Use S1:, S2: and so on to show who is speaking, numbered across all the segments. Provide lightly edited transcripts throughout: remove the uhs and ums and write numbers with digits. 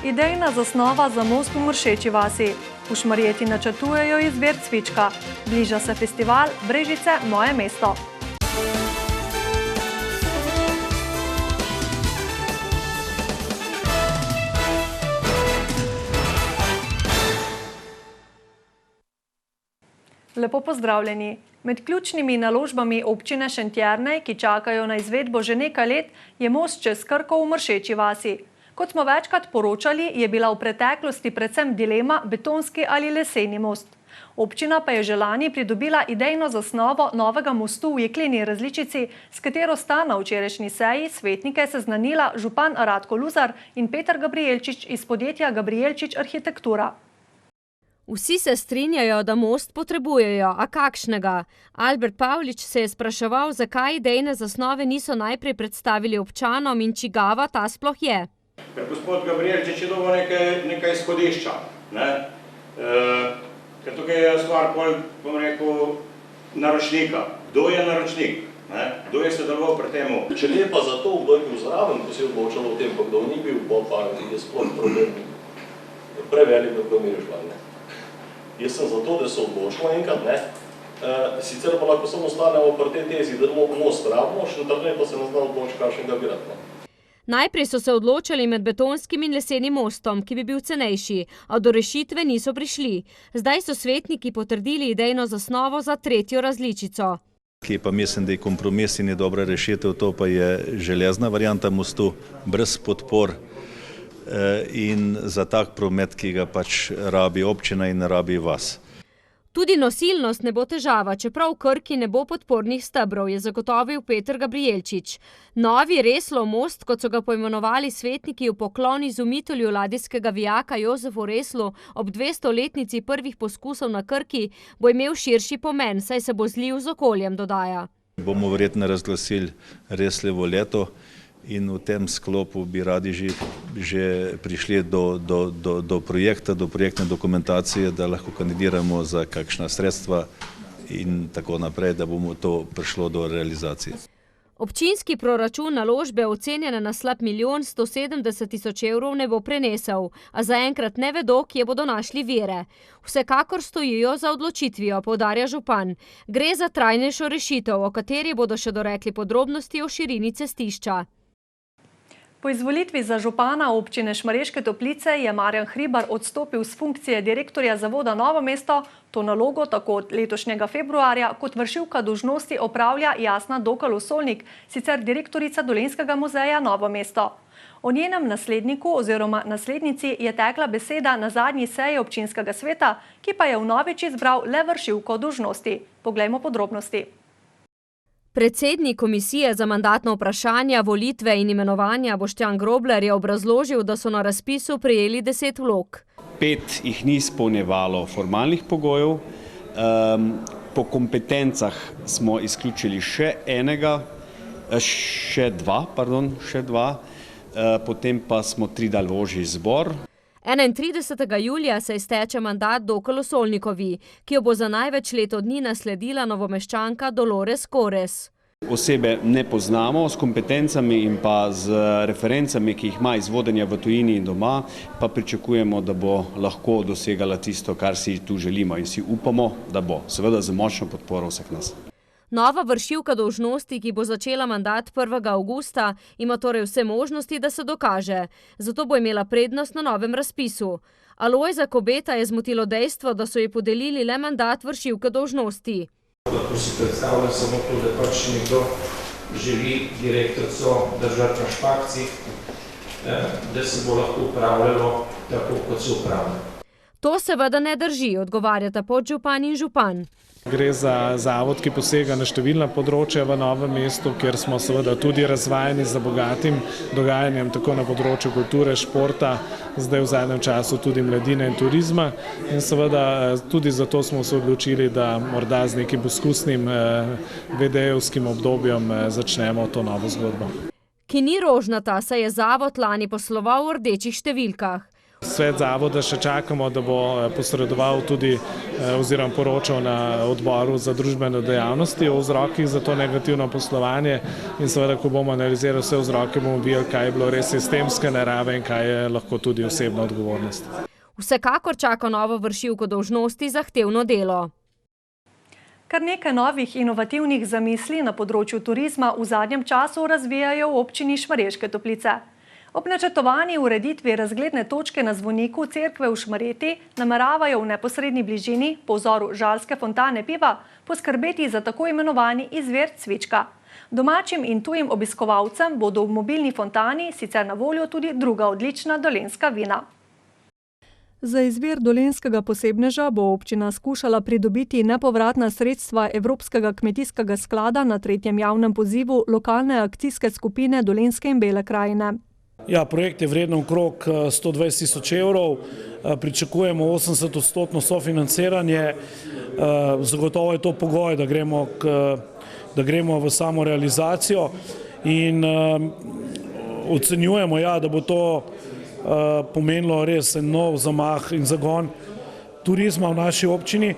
S1: Idejna zasnova za most v Mršeči vasi. V Šmarjeti načrtujejo izbir cvička. Bliža se festival Brežice – moje mesto. Lepo pozdravljeni. Med ključnimi naložbami občine Šentjernej, ki čakajo na izvedbo že nekaj let, je most čez Krko v Mršeči vasi. Kot smo večkrat poročali, je bila v preteklosti predvsem dilema betonski ali leseni most. Občina pa je že lani pridobila idejno zasnovo novega mostu v jekleni različici, s katero sta na včerajšnji seji svetnike seznanila župan Radko Luzar in Peter Gabrijelčič iz podjetja Gabrijelčič Arhitektura.
S2: Vsi se strinjajo, da most potrebujejo, a kakšnega? Albert Pavlič se je spraševal, zakaj idejne zasnove niso najprej predstavili občanom in čigava ta sploh je.
S3: Ker gospod Gabrijelčič je dobil nekaj izhodišča. Ker tukaj je stvar, bom rekel, naročnika. Kdo je naročnik? Kdo je sodeloval pri temu?
S4: Če ne pa zato, kdo je bil zraven, ko se je odločalo o tem, pa kdo ni bil, pa je sploh problem prevelik, da kdo mi rešval. Jaz sem zato, da se odločilo enkrat, sicer pa lahko samo ostanemo pri tej tezi, da most rabimo, Šentjernej pa se ne zna odločiti, kakšnega bi rad.
S2: Najprej so se odločali med betonskim in lesenim mostom, ki bi bil cenejši, a do rešitve niso prišli. Zdaj so svetniki potrdili idejno zasnovo za tretjo različico.
S5: Ki pa mislim, da je kompromis in je dobra rešitev, to pa je železna varianta mostu, brez podpor in za tak promet, ki ga pač rabi občina in rabi vas.
S2: Tudi nosilnost ne bo težava, čeprav v Krki ne bo podpornih stebrov, je zagotovil Peter Gabrijelčič. Novi Reslov most, kot so ga poimenovali svetniki v poklon izumitelju ladijskega vijaka Jozefu Reslu ob 200-letnici prvih poskusov na Krki, bo imel širši pomen, saj se bo zlil z okoljem, dodaja.
S5: Bomo verjetno razglasili Reslevo leto in v tem sklopu bi radi že prišli do projekta, do projektne dokumentacije, da lahko kandidiramo za kakšna sredstva in tako naprej, da bomo to prišlo do realizacije.
S2: Občinski proračun naložbe ocenjene na slab 1.170.000 evrov ne bo prenesel, a zaenkrat ne vedo, kje bodo našli vire. Vsekakor stojijo za odločitvijo, poudarja župan. Gre za trajnejšo rešitev, o kateri bodo še dorekli podrobnosti o širini cestišča.
S1: Po izvolitvi za župana občine Šmarješke Toplice je Marjan Hribar odstopil z funkcije direktorja zavoda Novo mesto. To nalogo tako od letošnjega februarja kot vršilka dolžnosti opravlja Jasna Dokal-Osolnik, sicer direktorica Dolenjskega muzeja Novo mesto. O njenem nasledniku oziroma naslednici je tekla beseda na zadnji seji občinskega sveta, ki pa je vnovič izbral le vršilko dolžnosti. Poglejmo podrobnosti.
S2: Predsednik komisije za mandatna vprašanja, volitve in imenovanja Boštjan Grobler je obrazložil, da so na razpisu prejeli 10 vlog.
S6: 5 jih ni izpolnjevalo formalnih pogojev, po kompetencah smo izključili še dva, potem pa smo 3 dali v ožji izbor.
S2: 31. julija se izteče mandat Dokal-Osolnikovi, ki jo bo za največ leto dni nasledila novomeščanka Dolores Kores.
S6: Osebe ne poznamo, s kompetencami in pa z referencami, ki jih ima iz vodenja v tujini in doma, pa pričakujemo, da bo lahko dosegala tisto, kar si tu želimo in si upamo, da bo. Seveda z močno podporo vseh nas.
S2: Nova vršilka dolžnosti, ki bo začela mandat 1. avgusta, ima torej vse možnosti, da se dokaže. Zato bo imela prednost na novem razpisu. Alojza Kobeta je zmotilo dejstvo, da so ji podelili le mandat vršilke dolžnosti.
S7: Lahko si predstavljam samo to, da pač nekdo želi direktorico držati na špakcih, da se bo lahko upravljalo tako, kot se upravlja.
S2: To seveda ne drži, odgovarjata podžupan in župan.
S8: Gre za zavod, ki posega na številna področja v Novem mestu, kjer smo seveda tudi razvajeni za bogatim dogajanjem tako na področju kulture, športa, zdaj v zadnjem času tudi mladine in turizma. In seveda tudi zato smo se odločili, da morda z nekim poskusnim vedejevskim obdobjem začnemo to novo zgodbo.
S2: Ki ni rožnata, saj je zavod lani posloval v rdečih številkah.
S8: Svet zavoda še čakamo, da bo posredoval tudi oziroma poročal na odboru za družbene dejavnosti o vzrokih za to negativno poslovanje in seveda, ko bomo analizirali vse vzroke, bomo videli, kaj je bilo res sistemske narave in kaj je lahko tudi osebna odgovornost.
S2: Vsekakor čaka novo vršilko dolžnosti zahtevno delo.
S1: Kar nekaj novih inovativnih zamisli na področju turizma v zadnjem času razvijajo v občini Šmarješke Toplice. Ob načrtovani ureditvi razgledne točke na zvoniku cerkve v Šmarjeti nameravajo v neposredni bližini, po vzoru Žalske fontane piva, poskrbeti za tako imenovani izvir cvička. Domačim in tujim obiskovalcem bodo v mobilni fontani sicer na voljo tudi druga odlična dolenjska vina. Za izvir dolenjskega posebneža bo občina skušala pridobiti nepovratna sredstva Evropskega kmetijskega sklada na 3. javnem pozivu lokalne akcijske skupine Dolenjske in Bele krajine.
S9: Ja, projekt je vreden okrog 120 000 evrov, pričakujemo 80% sofinanciranje, zagotovo je to pogoj, da gremo v samo realizacijo in ocenjujemo, da bo to pomenilo res nov zamah in zagon turizma v naši občini.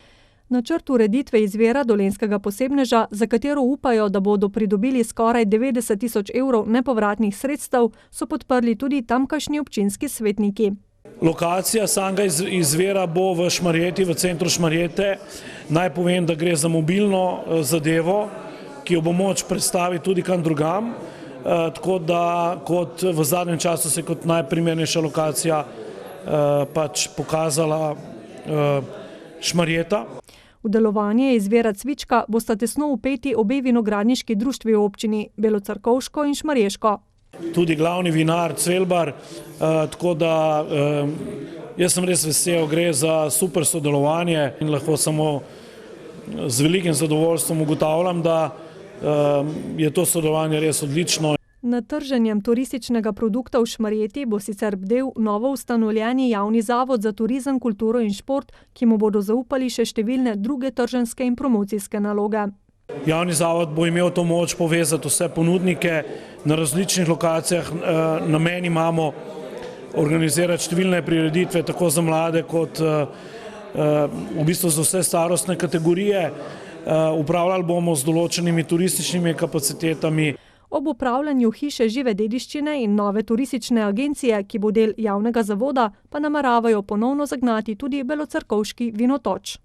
S1: Načrt ureditve izvira dolenjskega posebneža, za katero upajo, da bodo pridobili skoraj 90 000 evrov nepovratnih sredstev, so podprli tudi tamkajšnji občinski svetniki.
S9: Lokacija samega izvira bo v Šmarjeti, v centru Šmarjete. Naj povem, da gre za mobilno zadevo, ki jo bo moč predstaviti tudi kam drugam, tako da kot v zadnjem času se kot najprimernejša lokacija pač pokazala Šmarjeta.
S1: V delovanje izvira cvička bosta tesno vpeti obe vinogradniški društvi v občini, Belocerkovško in Šmarješko.
S9: Tudi glavni vinar Cvelbar, tako da jaz sem res vesel, gre za super sodelovanje in lahko samo z velikim zadovoljstvom ugotavljam, da je to sodelovanje res odlično.
S1: Nad trženjem turističnega produkta v Šmarjeti bo sicer bdel novo ustanovljeni javni zavod za turizem, kulturo in šport, ki mu bodo zaupali še številne druge trženjske in promocijske naloge.
S9: Javni zavod bo imel to moč povezati vse ponudnike na različnih lokacijah. Namen imamo organizirati številne prireditve tako za mlade kot v bistvu za vse starostne kategorije. Upravljali bomo z določenimi turističnimi kapacitetami.
S1: Ob upravljanju hiše žive dediščine in nove turistične agencije, ki bo del javnega zavoda, pa nameravajo ponovno zagnati tudi belocerkovški vinotoč.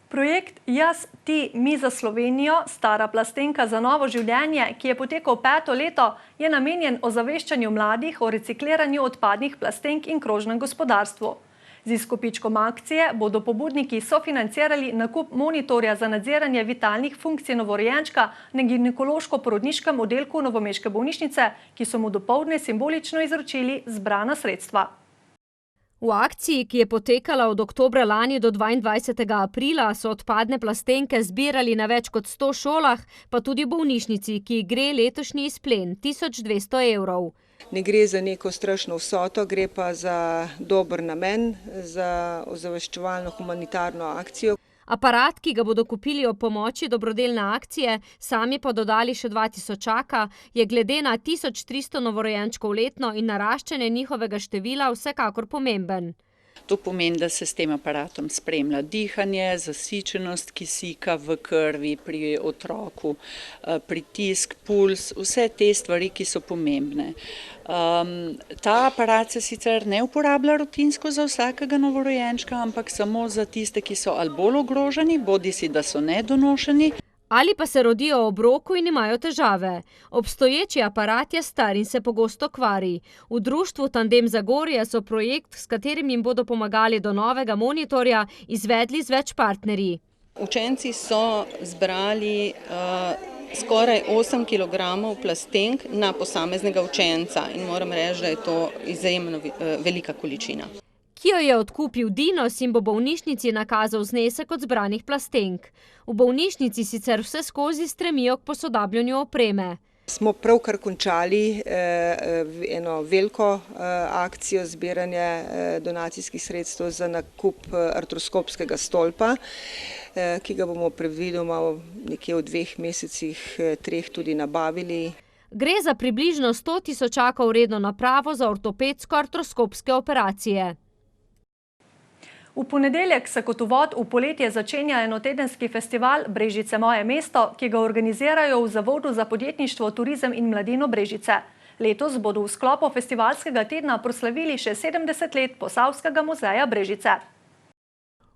S1: Projekt Jaz, ti, mi za Slovenijo, stara plastenka za novo življenje, ki je potekal 5. leto, je namenjen ozaveščanju mladih o recikliranju odpadnih plastenk in krožnem gospodarstvu. Z izkupičkom akcije bodo pobudniki sofinancirali nakup monitorja za nadziranje vitalnih funkcij novorojenčka na ginekološko-porodniškem oddelku novomeške bolnišnice, ki so mu dopoldne simbolično izročili zbrana sredstva.
S2: V akciji, ki je potekala od oktobra lani do 22. aprila, so odpadne plastenke zbirali na več kot 100 šolah, pa tudi bolnišnici, ki gre letošnji izplen 1200 evrov.
S10: Ne gre za neko strašno vsoto, gre pa za dober namen, za ozaveščevalno humanitarno akcijo.
S2: Aparat, ki ga bodo kupili ob pomoči dobrodelne akcije, sami pa dodali še 2000, je glede na 1300 novorojenčkov letno in naraščanje njihovega števila vsekakor pomemben.
S11: To pomeni, da se s tem aparatom spremlja dihanje, zasičenost kisika v krvi pri otroku, pritisk, puls, vse te stvari, ki so pomembne. Ta aparat se sicer ne uporablja rutinsko za vsakega novorojenčka, ampak samo za tiste, ki so ali bolj ogroženi, bodisi da so nedonošeni,
S2: ali pa se rodijo ob roku in imajo težave. Obstoječi aparat je star in se pogosto kvari. V društvu Tandem Zagorje so projekt, s katerim jim bodo pomagali do novega monitorja, izvedli z več partnerji.
S12: Učenci so zbrali skoraj 8 kg plastenk na posameznega učenca in moram reči, da je to izjemno velika količina.
S2: Ki jo je odkupil Dinos in bo bolnišnici nakazal znesek od zbranih plastenk. V bolnišnici sicer vse skozi stremijo k posodabljanju opreme.
S10: Smo pravkar končali eno veliko akcijo zbiranja donacijskih sredstev za nakup artroskopskega stolpa, ki ga bomo predvidoma nekje v 2 mesecih, 3 tudi nabavili.
S2: Gre za približno 100 tisočakov vredno napravo za ortopedsko-artroskopske operacije.
S1: V ponedeljek se kot uvod v poletje začenja enotedenski festival Brežice moje mesto, ki ga organizirajo v Zavodu za podjetništvo, turizem in mladino Brežice. Letos bodo v sklopu festivalskega tedna proslavili še 70 let Posavskega muzeja Brežice.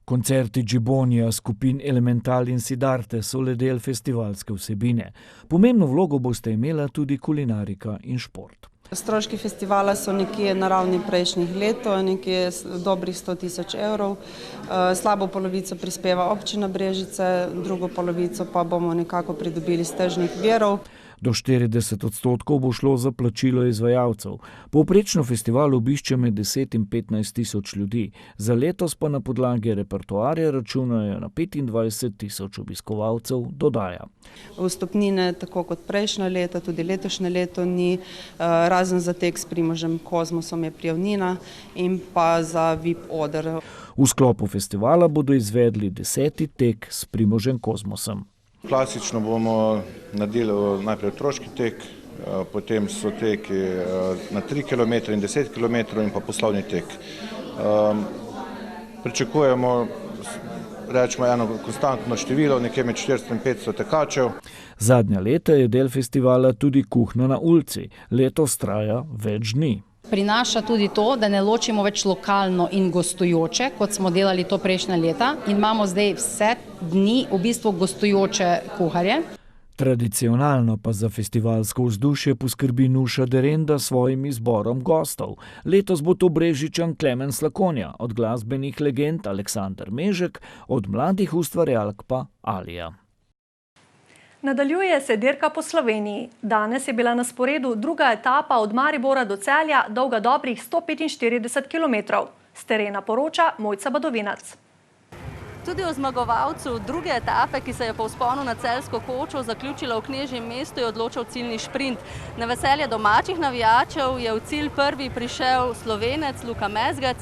S13: Koncerti Džibonija, skupin Elemental in Sidarte so le del festivalske vsebine. Pomembno vlogo boste imela tudi kulinarika in šport.
S14: Stroški festivala so nekje na ravni prejšnjih letov, nekje dobrih 100 tisoč evrov. Slabo polovico prispeva občina Brežice, drugo polovico pa bomo nekako pridobili iz tržnih virov.
S13: Do 40% bo šlo za plačilo izvajalcev. Povprečno festival obišče med 10 in 15 tisoč ljudi. Za letos pa na podlagi repertoarja računajo na 25 tisoč obiskovalcev, dodaja.
S14: Vstopnine, tako kot prejšnje leto, tudi letošnje leto ni, razen za tek s Primožem Kozmosom je prijavnina in pa za VIP oder.
S13: V sklopu festivala bodo izvedli 10. tek s Primožem Kozmosom.
S15: Klasično bomo naredili najprej otroški tek, potem so teki na 3 km in 10 km in pa poslovni tek. Pričakujemo, rečemo, eno konstantno število, nekje med 400 in 500 tekačev.
S13: Zadnja leta je del festivala tudi kuhna na ulici. Letos traja več dni.
S16: Prinaša tudi to, da ne ločimo več lokalno in gostujoče, kot smo delali to prejšnja leta, in imamo zdaj vse dni v bistvu gostujoče kuharje.
S13: Tradicionalno pa za festivalsko vzdušje poskrbi Nuša Derenda s svojim izborom gostov. Letos bo to Brežičan Klemen Slakonja, od glasbenih legend Aleksander Mežek, od mladih ustvarjalk pa Alija.
S1: Nadaljuje se dirka po Sloveniji. Danes je bila na sporedu druga etapa od Maribora do Celja, dolga dobrih 145 km. S terena poroča Mojca Badovinac.
S17: Tudi o zmagovalcu druge etape, ki se je po vzponu na Celjsko kočo zaključila v Knežjem mestu, je odločal ciljni šprint. Na veselje domačih navijačev je v cilj prvi prišel Slovenec Luka Mezgec,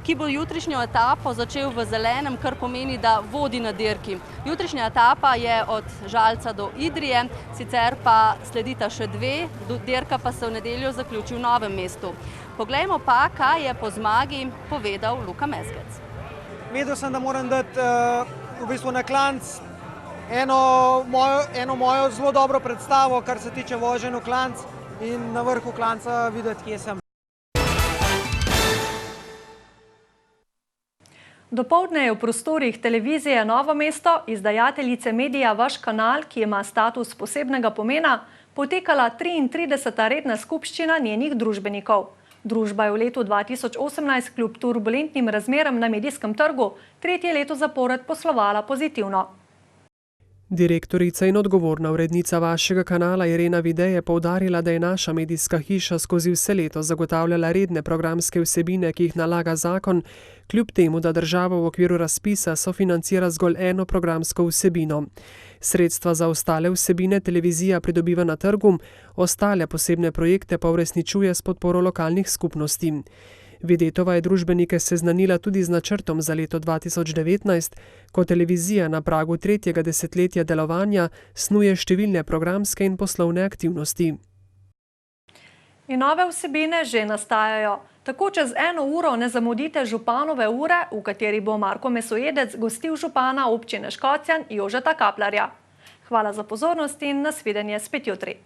S17: ki bo jutrišnjo etapo začel v zelenem, kar pomeni, da vodi na dirki. Jutrišnja etapa je od Žalca do Idrije, sicer pa sledita še dve, dirka pa se v nedeljo zaključi v Novem mestu. Poglejmo pa, kaj je po zmagi povedal Luka Mezgec.
S18: Vedel sem, da moram dati v bistvu na klanc eno mojo zelo dobro predstavo, kar se tiče voženja v klanc, in na vrhu klanca videti, kje sem.
S1: Dopoldne je v prostorih televizije Novo mesto, izdajateljice medija Vaš kanal, ki ima status posebnega pomena, potekala 33. redna skupščina njenih družbenikov. Družba je v letu 2018 kljub turbulentnim razmeram na medijskem trgu tretje leto zapored poslovala pozitivno.
S19: Direktorica in odgovorna urednica Vašega kanala Irena Vide je poudarila, da je naša medijska hiša skozi vse leto zagotavljala redne programske vsebine, ki jih nalaga zakon, kljub temu, da država v okviru razpisa sofinancira zgolj eno programsko vsebino. Sredstva za ostale vsebine televizija pridobiva na trgu, ostale posebne projekte pa uresničuje s podporo lokalnih skupnosti. Videtova je družbenike seznanila tudi z načrtom za leto 2019, ko televizija na pragu tretjega desetletja delovanja snuje številne programske in poslovne aktivnosti.
S1: In nove vsebine že nastajajo. Tako čez 1 uro ne zamudite županove ure, v kateri bo Marko Mesojedec gostil župana občine Škocjan Jožeta Kaplarja. Hvala za pozornost in nasvidenje spet jutri.